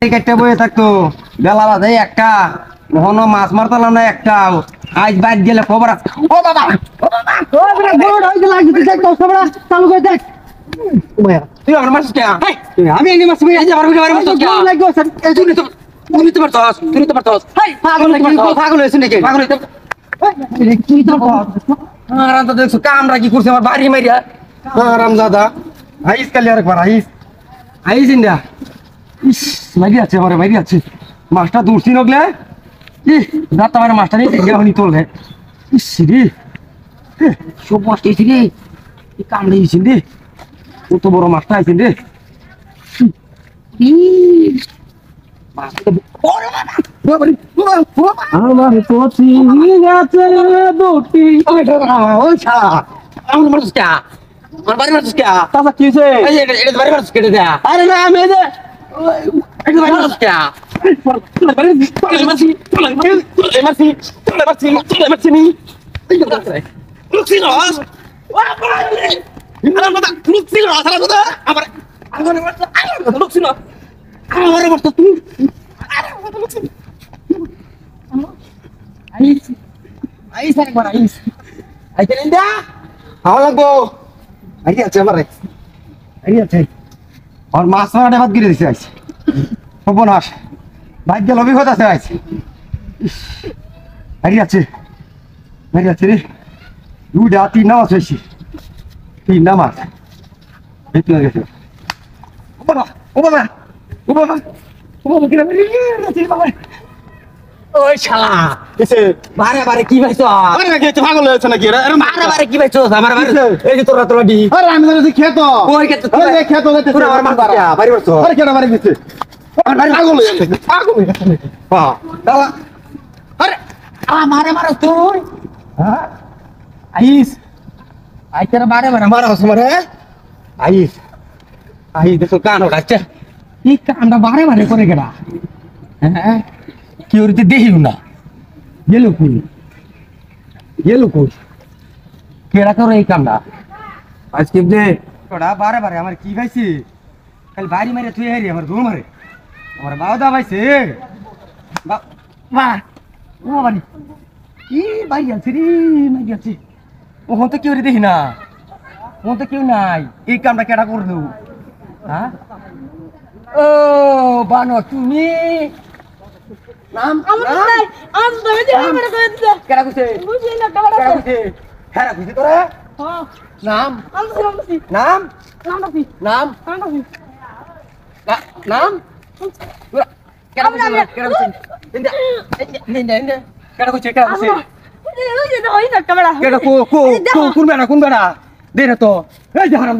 কেটে বয়ে থাকতো বেলা বাজে একটা কখনো মাছ মারতাম না একটা আজ বাইর গেলে খবর আছে ও বাবা ও বাবা ও বেটা বড় হইতে লাগছে দেখ তো সবরা চালু করে দেখ তুই আমার মাছ কে আমি এনে মাছ মেরে আমার ভিতরে মাছ কে লাগো এই তুমি তো পারছস তুমি তো পারছস হাই পাগল হইছ নাকি পাগল হইছ কি তো আরাম তো দেখছ কামরা কি করছে আমার বাড়ি মাইরা আরাম দাদা আইস কালি আরেকবার আইস আইস ইন্ডিয়া ইস মারি আছে আমার মারি আছে মাছটা দূরছি নগলে রাত আমার মাছটা নিয়ে দেখে হনি তোলে ইস রে সব মাছটা এসে রে কামড়ে গেছেন রে কত বড় মাছটা আইছেন রে আমার পথি গেছে দুটি ওই শালা আমার মাছ কে আমার বাড়ি মাছ কে তাছা কি হইছে এটা বাড়ি মাছ কেটে দেয়া আরে না আমি যে এটা বাড়ি মাছ কে মাছ ভাত গিরে দিছে আইছে সর্বনাশ ভাগ্য অভিজ্ঞত আছে আইছে আছে রে দুইটা তিনটা মাছ হয়েছে তিনটা মাছ গেছে ও বাবা ও বাবা ও বাবা ও বাবা কিনা বাবা ওই শালা বারে বারে কি পাইছো পাগল হয়েছে নাকি বারে বারে কি পাইছো আমার এই যে তোরা তোরা দি আরে আমি জানি খেত ওই খেত ওই খেত তোরা আমার মাছ বাড়ি বসছো আরে কেন বাড়ি গেছে পাগল হয়ে গেছে পাগল হয়ে গেছে হ্যাঁ দাদা আরে আমারে মারো তুই হ্যাঁ আইস আইতার বারে বারে মারো মারে আইস দেখো কান ওঠাচ্ছে এই কানটা বারে বারে করে গেলা হ্যাঁ কেউ দেখিও না গেল কই কেডা করো এই কামটা আজকে দে ওটা বারে বারে আমার কি পাইছি খালি বাড়ি মারে তুই হারি আমার দৌড় মারে আমার বাবা পাইছে বাড়ি কি বাড়ি আছে রে মারি আছে ওখান তো কেউ দেখি না ওখান তো কেউ নাই এই কামটা কেডা করলো হ্যাঁ ও বানো তুমি নাম কেডা কইছে হ্যাঁ কইছে তোরা নাম নাম নাম নাম কেডা কইছে কোন বেড়া দে না তো এই যে হারাম